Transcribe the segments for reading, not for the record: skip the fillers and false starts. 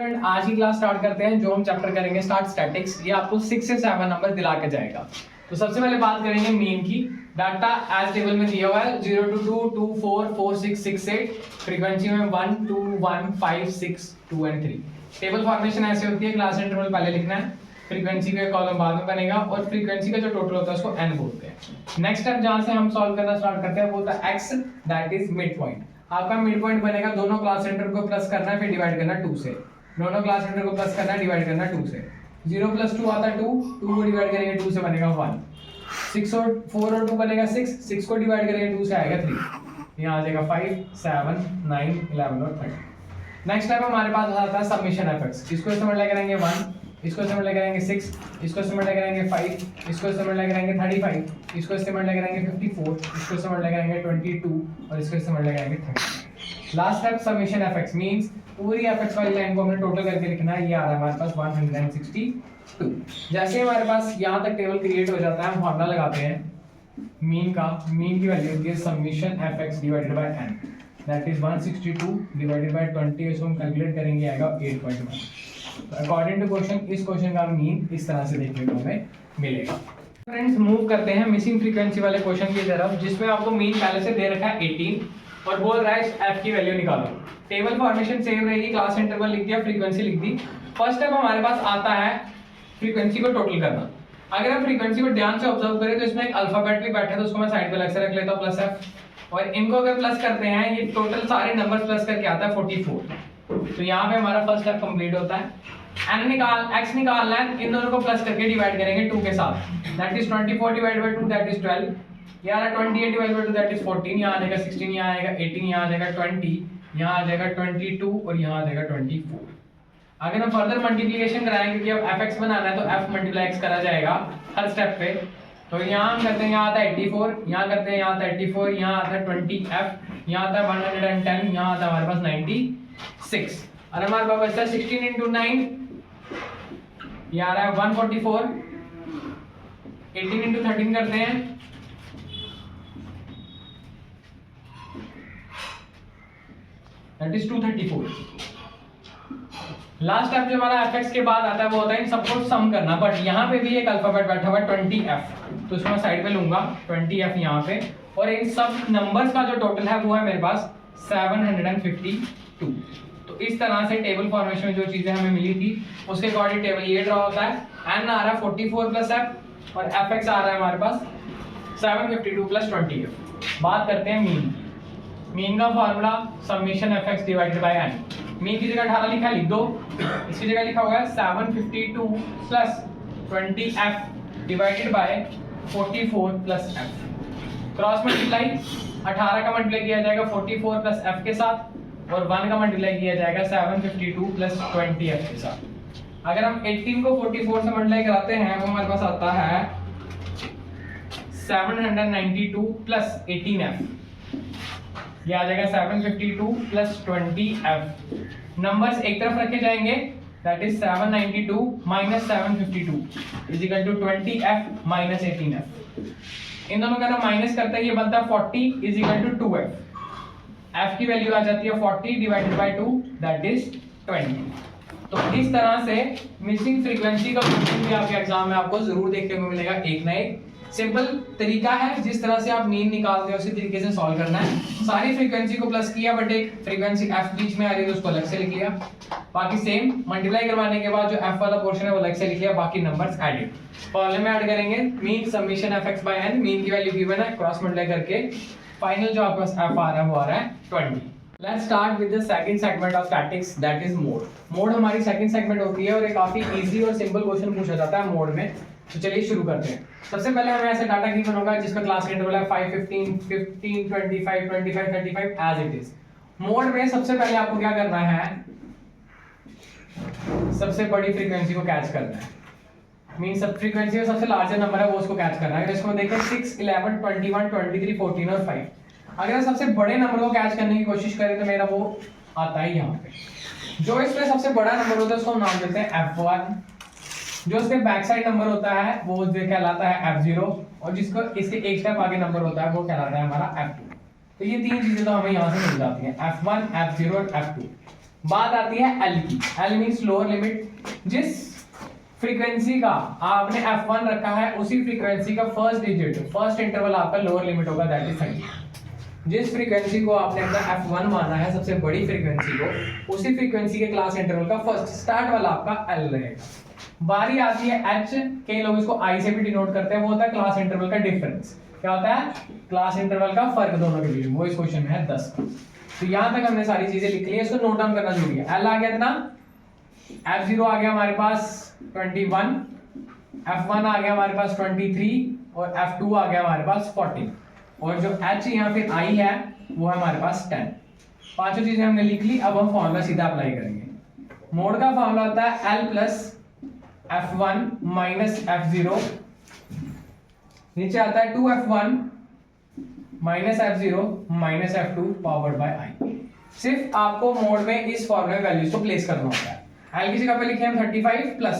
Student आज की class start करते हैं। जो हम चैप्टर करेंगे स्टार्ट स्टैटिक्स, ये आपको 6 से 7 नंबर दिला के जाएगा। तो सबसे पहले बात करेंगे मीन की। डाटा एज टेबल में दिया हुआ है 0 to 2 2 4 4 6 6 8, फ्रीक्वेंसी में 1 2 1 5 6 2 एंड 3। टेबल फॉर्मेशन ऐसे होती है, क्लास इंटरवल पहले लिखना है, फ्रीक्वेंसी का कॉलम बाद में बनेगा और फ्रीक्वेंसी का जो टोटल होता है उसको n बोलते हैं। नेक्स्ट स्टेप जहां से हम सॉल्व करना स्टार्ट करते हैं वो होता है x, that is mid point. आपका मिड पॉइंट बनेगा, दोनों क्लास सेंटर को प्लस करना है, फिर डिवाइड करना 2 से। दोनों क्लास सेंटर को प्लस करना है, डिवाइड करना 2 से। 0 + 2 आता है 2, 2 को डिवाइड करेंगे 2 से बनेगा 1। 6 और 4 और 2 बनेगा 6, 6 को डिवाइड करेंगे 2 से आएगा 3। यहाँ आ जाएगा 5 7 9 11 और 13। नेक्स्ट टाइम हमारे पास आता है समेशन एफएक्स। इसको इस्तेमाल करेंगे 1, इसको इस्तेमाल करेंगे 6, इसको इस्तेमाल करेंगे 5, इसको इस्तेमाल करेंगे 35, इसको इस्तेमाल करेंगे 54, इसको इस्तेमाल करेंगे 22 और इसको इस्तेमाल करेंगे 30। Last step summation FX means पूरी एफएक्स वाली लाइन को हमने टोटल करके लिखना है। ये आ रहा है हमारे पास 162। जैसे ही हमारे पास यहाँ तक टेबल क्रिएट हो जाता है, हम फॉर्मूला लगाते हैं मीन का। मीन की वैल्यू होती है summation FX divided by n, that is 162 divided by 20। इसको हम कैलकुलेट करेंगे, आएगा 8.1। अकॉर्डिंग टू क्वेश्चन, इस क्वेश्चन का मीन इस तरह से देखने को हमें मिलेगा। फ्रेंड्स मूव करते हैं मिसिंग फ्रीक्वेंसी वाले क्वेश्चन की तरफ, जिसमें आपको मीन पहले से दे रखा है 18 और बोल रहा है f की वैल्यू निकालो। टेबल फॉर्मेशन सेम रहेगी, क्लास इंटरवल लिख दिया, फ्रीक्वेंसी लिख दी। फर्स्ट स्टेप हमारे पास आता है फ्रीक्वेंसी को टोटल करना। अगर हम फ्रीक्वेंसी को ध्यान से ऑब्जर्व करें तो इसमें एक अल्फाबेट भी बैठा है, तो उसको मैं साइड पे अलग से रख लेता हूं प्लस f। और इनको अगर प्लस करते हैं, ये टोटल सारे नंबर्स प्लस करके आता है 44। तो यहाँ पे हमारा फर्स्ट स्टेप कंप्लीट होता है। x निकालना है, इन दोनों को प्लस करके डिवाइड करेंगे 2 के साथ, that is 24 divided by 2, that is 12। यार 28 डिवाइडेड बाय 2, दैट इज 14। यहाँ आ जाएगा 16, यहाँ आएगा 18, यहाँ आ जाएगा 20, यहाँ आ जाएगा 22 और यहाँ आ जाएगा 24। अगर हम फर्दर मल्टीप्लिकेशन कराएंगे, क्योंकि अब fx बनाना है तो f मल्टीप्लाई x करा जाएगा हर स्टेप पे। तो यहाँ हम करते हैं, यहाँ आता है 84, यहाँ करते हैं, यहाँ आता है 84, यहाँ आता है 20f, यहाँ आता है 110, यहाँ आता है हमारे पास 96। और हमारे पास बचता है 16 × 9, ये आ रहा है 144। 18 × 13 करते हैं, दैट इज 234। लास्ट स्टेप जो हमारा fx के बाद आता है वो होता है इन सबको सम करना। बट यहाँ पे भी एक अल्फाबेट बैठा हुआ है 20f, तो इसको मैं साइड पे लूंगा 20f यहाँ पे। और इन सब नंबर्स का जो टोटल है वो है मेरे पास 752। तो इस तरह से टेबल फॉर्मेशन में जो चीजें हमें मिली थी उसके अकॉर्डिंग टेबल ये ड्रा होता है। n आ रहा है 44 + f और fx आ रहा है हमारे पास 752 + 20f। बात करते हैं मीन। मीन का formula summation fx divided by n। Mean की जगह 18 लिखा है, लिख दो। इसकी जगह लिखा हुआ है 752 + 20f divided by 44 + f। Cross multiply 18 का मल्टीप्लाई किया जाएगा 44 + f के साथ और 1 का मल्टीप्लाई किया जाएगा 752 + 20f के साथ। अगर हम 18 को 44 से मल्टीप्लाई कराते हैं वो हमारे पास आता है 792 + 18f। ये आ जाएगा 752 + 20f। नंबर्स एक तरफ रखे जाएंगे, दैट इज 792 - 752 = 20f - 18f। इन दोनों का ना माइनस करते हैं, ये बनता है 40 = 2f। f की वैल्यू आ जाती है 40 डिवाइडेड बाय 2, दैट इज 20। तो इस तरह से मिसिंग फ्रीक्वेंसी का क्वेश्चन भी आपके एग्जाम में आपको जरूर देखने को मिलेगा। एक ना एक सिंपल तरीका है, जिस तरह से आप मीन निकालते हो उसी तरीके से सॉल्व करना है। सारी फ्रीक्वेंसी को प्लस किया, बट एक फ्रीक्वेंसी f बीच में आ रही है तो उसको अलग से लिख लिया। बाकी सेम मल्टीप्लाई करवाने के बाद जो f वाला पोर्शन है वो अलग से लिख लिया, बाकी नंबर्स एडेड। कॉलम में ऐड करेंगे mean summation fx by n। Mean की वैल्यू गिवन है, क्रॉस मल्टीप्लाई करके फाइनल जो आपके पास f आ रहा है वो आ रहा है 20। Let's start with the second segment of statics, that is mode. Mode हमारी सेकंड सेगमेंट होती है और ये काफी इजी और सिंपल क्वेश्चन पूछा जाता है मोड में। तो चलिए शुरू करते हैं। सबसे पहले हमें ऐसे डाटा गिवन होगा जिसका क्लास इंटरवल है 5 15 15 25 25 35 एज इट इज। मोड में सबसे पहले आपको क्या करना है, सबसे बड़ी फ्रीक्वेंसी को कैच करना है। मीन सब फ्रीक्वेंसी में सबसे लार्जेस्ट नंबर है वो उसको कैच करना है। इसको देखें 6 11 21 23 14 और 5। अगर हम सबसे बड़े नंबर को कैच करने की कोशिश करें तो मेरा वो आता है यहाँ पे। जो इसमें सबसे बड़ा नंबर होता है उसको हम नाम देते हैं f1। जो इसके बैक साइड नंबर होता है वो कहलाता है f0 और जिसको इसके एक स्टेप आगे नंबर होता है वो कहलाता है हमारा f2। तो ये तीन चीजें तो हमें यहाँ से मिल जाती हैं, f1 f0 और f2। बात आती है एल की। L means lower limit. जिस फ्रीक्वेंसी का आपने f1 रखा है उसी फ्रीक्वेंसी का फर्स्ट डिजिट, फर्स्ट इंटरवल आपका लोअर लिमिट होगा, दैट इज 30। जिस फ्रीक्वेंसी को आपने अपना f1 माना है, सबसे बड़ी फ्रीक्वेंसी को, उसी फ्रीक्वेंसी के क्लास इंटरवल का फर्स्ट स्टार्ट वाला आपका l रहेगा। बारी आती है h, कई लोग इसको i से भी डिनोट करते हैं, वो होता है क्लास इंटरवल का डिफरेंस। क्या होता है? क्लास इंटरवल का फर्क दोनों के बीच में, वो इस क्वेश्चन में है 10। तो यहां तक हमने सारी चीजें लिख ली है, इसको नोट डाउन करना जरूरी है। l आ गया इतना, f0 आ गया हमारे पास 21, f1 आ गया हमारे पास 23 और f2 आ गया हमारे पास 14, और जो h यहाँ पे i है वो है हमारे पास 10। पांचों चीजें हमने लिख ली। अब हम फॉर्मूला सीधा अप्लाई करेंगे। मोड का फॉर्मूला होता है l plus f1 minus f0, नीचे आता है 2f1 minus f0 minus f2 powered by i। सिर्फ आपको मोड में इस फॉर्मूले में वैल्यूज को प्लेस करना होता है। l की जगह पे लिखे हम 35 प्लस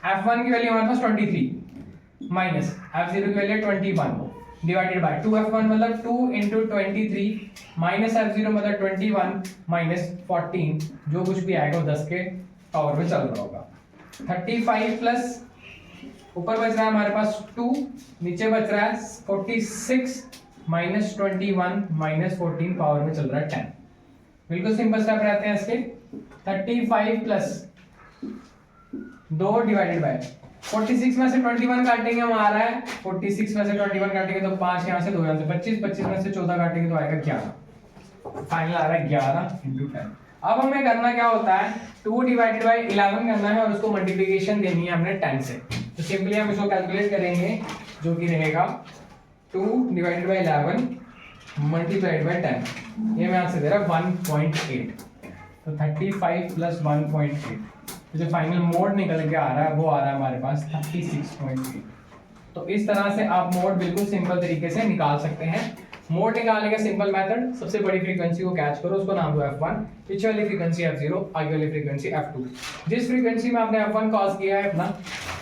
f1 की वैल्यू हमारे पास 23 माइनस f0 की वैल्यू 21 डिवाइडेड बाय 2f1 मतलब 2 इंटू 23 माइनस f0 मतलब 21 माइनस 14, जो कुछ भी आएगा वो 10 के पावर में चल रहा होगा। 35 प्लस ऊपर बच रहा है हमारे पास 2, नीचे बच रहा है 46 माइनस 21 माइनस 14 पावर में चल रहा है 10। बिल्कुल सिंपल स्टेप रहते हैं इसके। 35 प्लस 2 डिवाइडेड बाय 46 में से 21 काटेंगे हम आ रहा है 46 में से 21 काटेंगे तो 5 यहाँ से 2 यहाँ से 25, 25 में से 14 काटेंगे तो आएगा 11। फाइनल आ रहा है 11 इंटू 10। अब हमें करना क्या होता है, 2 डिवाइडेड बाय 11 करना है और उसको मल्टीप्लिकेशन देनी है हमने 10 से। तो सिंपली हम इसको कैलकुलेट करेंगे, जो कि रहेगा 2 डिवाइडेड बाय 11 मल्टीप्लाइड बाय 10, ये मैं आपसे दे रहा 1.8। तो 35 प्लस 1.8, तो जो फाइनल मोड निकल के आ रहा है वो आ रहा है हमारे पास 36.8। तो इस तरह से आप मोड बिल्कुल सिंपल तरीके से निकाल सकते हैं। मोड निकालने का सिंपल मेथड, सबसे बड़ी फ्रीक्वेंसी को कैच करो, उसको नाम दो f1, पीछे वाली फ्रीक्वेंसी f0, आगे वाली फ्रीक्वेंसी f2। जिस फ्रीक्वेंसी में आपने f1 कॉस किया है अपना,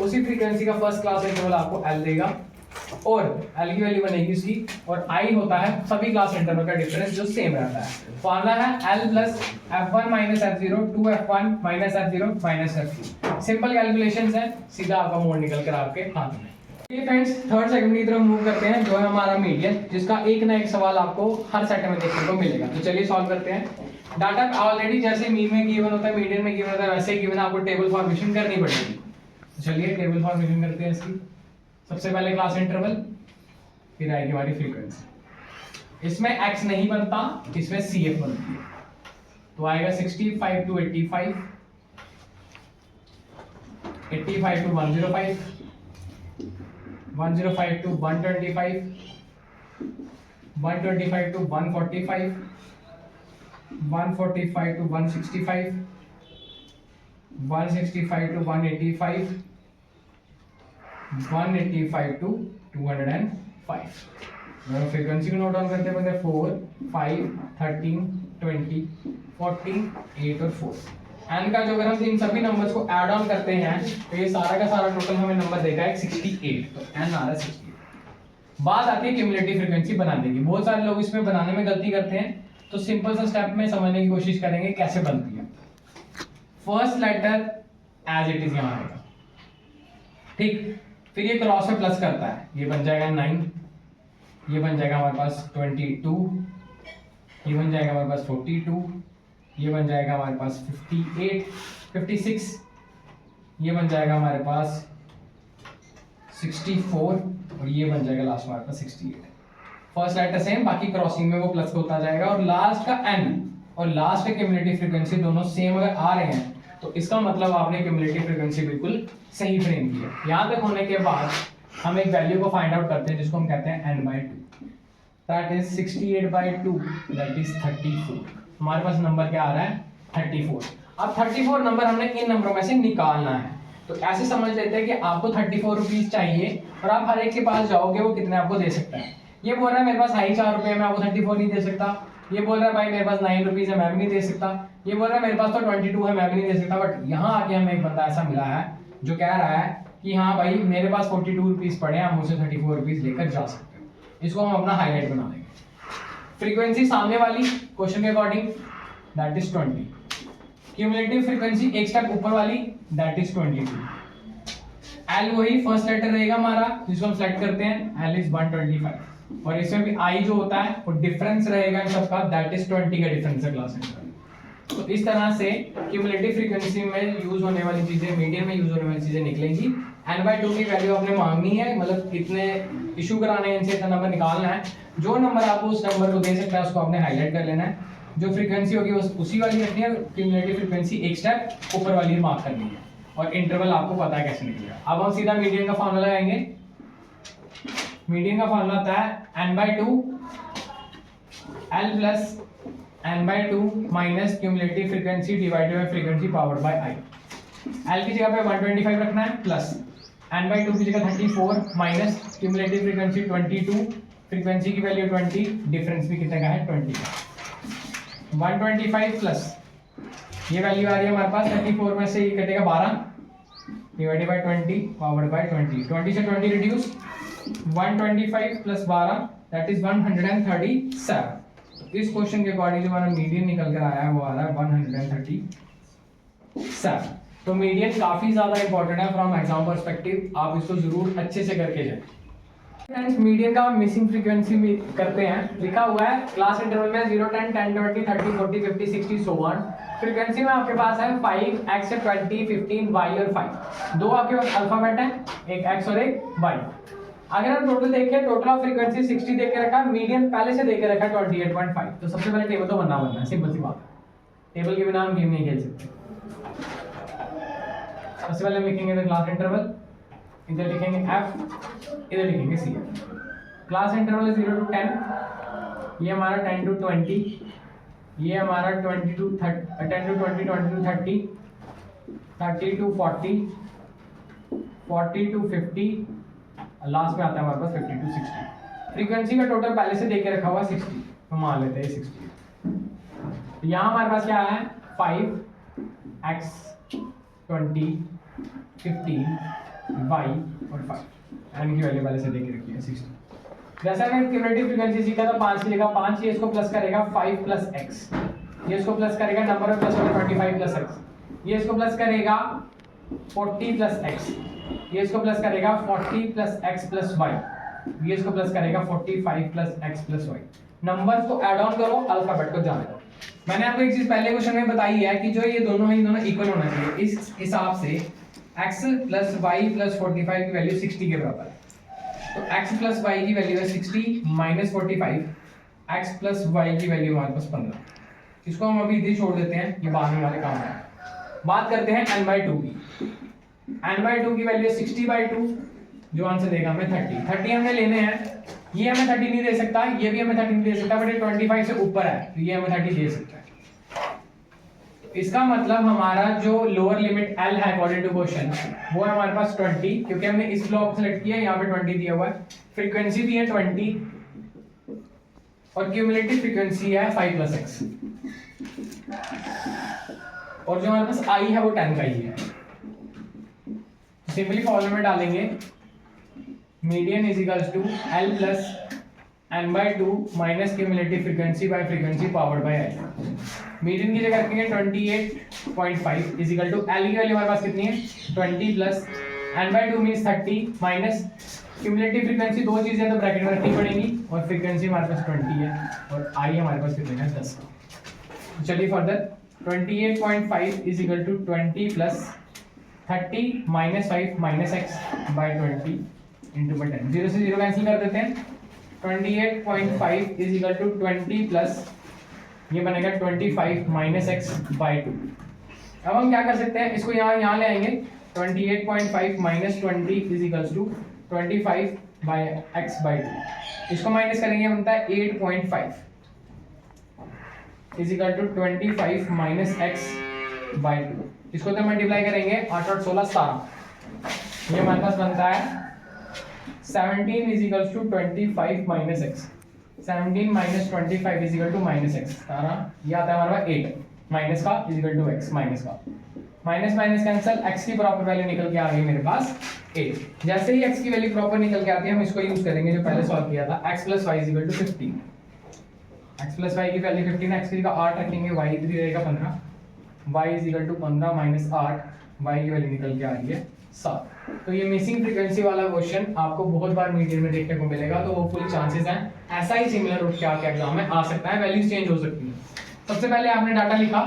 उसी फ्रीक्वेंसी का फर्स्ट क्लास इंटरवल आपको l देगा और l की वैल्यू बनेगी उसकी, और i होता है सभी क्लास इंटरवल का डिफरेंस जो सेम रहता है। फॉर्मूला है l plus f1 minus f0 2f1 minus f0 minus f2। Simple calculations है, सीधा आपका मोड निकल कर आपके हाथ में। फ्रेंड्स, थर्ड सेगमेंट की तरफ मूव करते हैं, जो है हमारा मीडियन, जिसका एक ना एक सवाल आपको हर सेट में देखने को मिलेगा। तो चलिए सॉल्व करते हैं। डाटा ऑलरेडी जैसे मीन में गिवन होता है, मीडियन में गिवन होता है, वैसे ही गिवन आपको टेबल फॉर्मेशन करनी पड़ेगी। तो चलिए टेबल फॉर्मेशन करते हैं इसकी। सबसे पहले क्लास इंटरवल, फिर आएगी हमारी फ्रीक्वेंसी। इसमें x नहीं बनता, इसमें CF बनती है। तो आएगा 65 to 85, 85 to 105, 105 to 125, 125 to 145, 145 to 165, 165 to 185, 185 to 205। Frequency को नोट डाउन करते हैं 4, 5, 13, 20, 14, 8 और 4। एन का जो अगर हम इन सभी नंबर्स को ऐड ऑन करते हैं तो ये सारा का सारा टोटल हमें नंबर देगा 68। तो एन आ रहा है 68। बात आती है क्यूमुलेटिव फ्रीक्वेंसी बनाने की। बहुत सारे लोग इसमें बनाने में गलती करते हैं, तो सिंपल सा स्टेप में समझने की कोशिश करेंगे कैसे बनती है। First letter as it is यहाँ आएगा, ठीक। फिर ये क्रॉस में प्लस करता है, ये बन जाएगा 9, ये बन जाएगा हमारे पास 22, ये बन जाएगा हमारे पास 42, ये बन जाएगा हमारे पास 58, 56, ये बन जाएगा हमारे पास 64 और ये बन जाएगा लास्ट हमारे पास 68। फर्स्ट लेटर सेम, बाकी क्रॉसिंग में वो प्लस होता जाएगा, और लास्ट का n और लास्ट का क्यूमुलेटिव फ्रीक्वेंसी दोनों सेम अगर आ रहे हैं तो इसका मतलब आपने क्यूमुलेटिव फ्रीक्वेंसी बिल्कुल सही फ्रेम की है। यहाँ तक होने के बाद हम एक वैल्यू को फाइंड आउट करते हैं जिसको हम कहते हैं n/2, that is 68/2, that is 34। हमारे पास नंबर क्या आ रहा है 34। अब 34 नंबर हमने इन नंबरों में से निकालना है। तो ऐसे समझ लेते हैं कि आपको 34 रुपीज चाहिए और आप हर एक के पास जाओगे, वो कितने आपको दे सकता है। ये बोल रहा है मेरे पास है ही 4 रुपये, मैं आपको 34 नहीं दे सकता। ये बोल रहा है भाई मेरे पास 9 रुपीज है, मैं भी नहीं दे सकता। ये बोल रहा है मेरे पास तो 22 है, मैं भी नहीं दे सकता। बट यहाँ आके हमें एक बंदा ऐसा मिला है जो कह रहा है कि हाँ भाई मेरे पास 42 रुपीज पड़े हैं, आप मुझसे 34 रुपीज लेकर जा सकते हो। इसको हम अपना हाईलाइट बना देंगे। फ्रीक्वेंसी सामने वाली क्वेश्चन के according that is 20, cumulative frequency एक स्टेप ऊपर वाली दैट इज 22। एल वही फर्स्ट लेटर रहेगा हमारा जिसको हम सेलेक्ट करते हैं, एल इज 125 और इसमें भी आई जो होता है वो डिफरेंस रहेगा इन सबका, दैट इज 20 का डिफरेंस है क्लास इंटरवल। तो इस तरह से क्यूमुलेटिव फ्रीक्वेंसी में यूज होने वाली चीजें, मीडियन में यूज होने वाली चीजें निकलेंगी। n/2 की वैल्यू आपने मांगनी है, मतलब कितने इशू कराने हैं, इनसे इतना नंबर निकालना है। जो नंबर आपको उस नंबर को दे सकता है उसको आपने हाईलाइट कर लेना है। जो फ्रीक्वेंसी होगी बस उसी वाली रखनी है, क्यूमुलेटिव फ्रीक्वेंसी एक स्टेप ऊपर वाली मार्क करनी है और इंटरवल आपको पता है कैसे निकलेगा। अब हम सीधा मीडियन का फॉर्मूला लगाएंगे। मीडियन का फॉर्मूला आता है n/2 l plus n/2 minus cumulative frequency divided by frequency powered by i। l की जगह पे 125 रखना है प्लस n/2 की जगह 34 माइनस क्यूमुलेटिव फ्रीक्वेंसी 22, फ्रीक्वेंसी की वैल्यू 20, डिफरेंस भी कितने का है 20 का। 125 प्लस ये वैल्यू आ रही है हमारे पास 34 में से ये कटेगा 12 डिवाइडेड बाय 20 पावर्ड बाय 20, 20 से 20 रिड्यूस, 125 प्लस 12 दैट इज 137। इस क्वेश्चन के अकॉर्डिंग जो हमारा मीडियन निकल कर आया है वो आ रहा है 137। तो मीडियन काफी ज्यादा इंपॉर्टेंट है फ्रॉम एग्जाम पर्सपेक्टिव, आप इसको जरूर अच्छे से करके जाए। फ्रेंड्स मीडियन का मिसिंग फ्रीक्वेंसी भी करते हैं, लिखा हुआ है क्लास इंटरवल में 0 10 10 20 30 40 50 60 so on। फ्रीक्वेंसी में आपके पास है 5 x 20 15 y और 5, दो आपके पास अल्फाबेट है, एक x और एक y। अगर हम टोटल देखें, टोटल ऑफ फ्रीक्वेंसी 60 दे के रखा, मीडियन पहले से दे के रखा 28.5। तो सबसे पहले टेबल तो बनना है, सिंपल सी बात है, टेबल के बिना हम गेम नहीं खेल सकते। सबसे पहले हम लिखेंगे द क्लास इंटरवल, इधर लिखेंगे f, इधर लिखेंगे c। क्लास इंटरवल है 0 to 10, ये हमारा 10 to 20, ये हमारा 20 to 30, 10 to 20 20 to 30, 30 to 40, 40 to 50, last में आता है हमारे पास 50 to 60। फ्रीक्वेंसी का टोटल पहले से देके रखा हुआ 60, तो मान लेते हैं 60। यहाँ हमारे पास क्या है 5 x 20 15 y और 5, n की वैल्यू पहले से देके रखी है 60। जैसा हमने क्यूमुलेटिव फ्रीक्वेंसी सीखा था 5 की जगह 5, ये इसको प्लस करेगा 5 प्लस x, ये इसको प्लस करेगा नंबर में प्लस 25 प्लस x, ये इसको प्लस करेगा 40 प्लस x, ये इसको प्लस करेगा 40 प्लस x प्लस y, ये इसको प्लस करेगा 45 plus x plus y। Numbers को ऐड ऑन करो, अल्फाबेट को जाने दो। मैंने आपको एक चीज पहले क्वेश्चन में बताई है कि जो ये दोनों है, ये दोनों इक्वल होना चाहिए। इस हिसाब से x प्लस y प्लस 45 की वैल्यू 60 के बराबर है। तो x प्लस y की वैल्यू है 60 माइनस 45, x प्लस y की वैल्यू हमारे पास 15। इसको हम अभी इधर छोड़ देते हैं, ये बाद में हमारे काम है। बात करते हैं n/2 की। n/2 की वैल्यू 60/2, जो आंसर देगा हमें 30 हमें लेने हैं। ये हमें 30 नहीं दे सकता, ये भी हमें 30 नहीं दे सकता, बट ये 25 से ऊपर है तो ये हमें 30 दे सकता है। इसका मतलब हमारा जो लोअर लिमिट L है अकॉर्डिंग टू क्वेश्चन, वो है हमारे पास 20, क्योंकि हमने इस ब्लॉक सेलेक्ट किया, यहाँ पे 20 दिया हुआ है, फ्रीक्वेंसी दी है 20 और क्यूमुलेटिव फ्रीक्वेंसी है 5 प्लस x, और जो हमारे पास I है वो 10 का ही है। सिंपली फॉर्मूला में डालेंगे median is equals to L plus n/2 minus cumulative frequency by frequency powered by I। Median की जगह रखेंगे 28.5 इज इक्वल टू L की वैल्यू हमारे पास कितनी है 20 plus n/2 means 30 minus cumulative frequency, दो चीजें तो ब्रैकेट में रखनी पड़ेंगी, और फ्रीक्वेंसी हमारे पास 20 है और I हमारे पास कितने है 10 का। चलिए further 28.5 is equal to 20 plus 30 minus 5 minus x by 20 into 10, 0 से 0 कैंसिल कर देते हैं। 28.5 इज इक्वल टू 20 प्लस ये बनेगा 25 माइनस x बाय 2। अब हम क्या कर सकते हैं, इसको यहाँ ले आएंगे। 28.5 minus 20 is equals to 25 by x by 2, इसको माइनस करेंगे बनता है 8.5 is equal to 25 minus x by 2। इसको तो मल्टीप्लाई करेंगे 8 8 16 17, ये हमारे पास बनता है 17 is equals to 25 minus x, 17 minus 25 is equal to minus x, ये आता है हमारे पास 8 माइनस का is equal to x, minus का माइनस माइनस कैंसिल, x की प्रॉपर वैल्यू निकल के आ गई मेरे पास 8। जैसे ही x की वैल्यू प्रॉपर निकल के आती है हम इसको यूज करेंगे जो पहले सॉल्व किया था, x plus y is equal to 15। x plus y की वैल्यू 15, x की जगह 8 रखेंगे, y इधर रहेगा 15, y is equal to 15 minus 8, y की वैल्यू निकल के आ रही है 7। तो ये मिसिंग फ्रीक्वेंसी वाला क्वेश्चन आपको बहुत बार मीडियन में देखने को मिलेगा, तो होपफुली चांसेस हैं ऐसा ही सिमिलर रूप के आपके एग्जाम में आ सकता है, वैल्यूज चेंज हो सकती हैं। सबसे पहले आपने डाटा लिखा,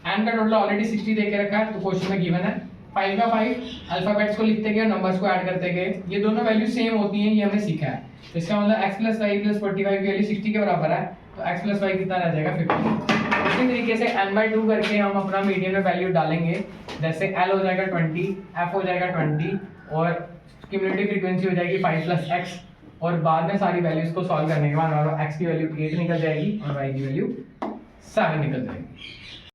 n का टोटल ऑलरेडी 60 दे के रखा है, तो क्वेश्चन में गिवन है 5 का 5 अल्फाबेट्स को लिखते गए, नंबर्स को ऐड करते गए, ये दोनों वैल्यू सेम होती हैं, ये हमने सीखा है। तो इसका मतलब x + y + 45 की वैल्यू 60 के बराबर है, तो x + y कितना रह जाएगा 50। इसी तरीके से n/2 करके हम अपना मीडियन में वैल्यू डालेंगे, जैसे l हो जाएगा 20, f हो जाएगा 20 और क्यूमुलेटिव फ्रीक्वेंसी हो जाएगी 5 + x, और बाद में सारी वैल्यूज को सॉल्व करने के बाद हमारा x की वैल्यू 8 निकल जाएगी और y की वैल्यू 7 निकल जाएगी।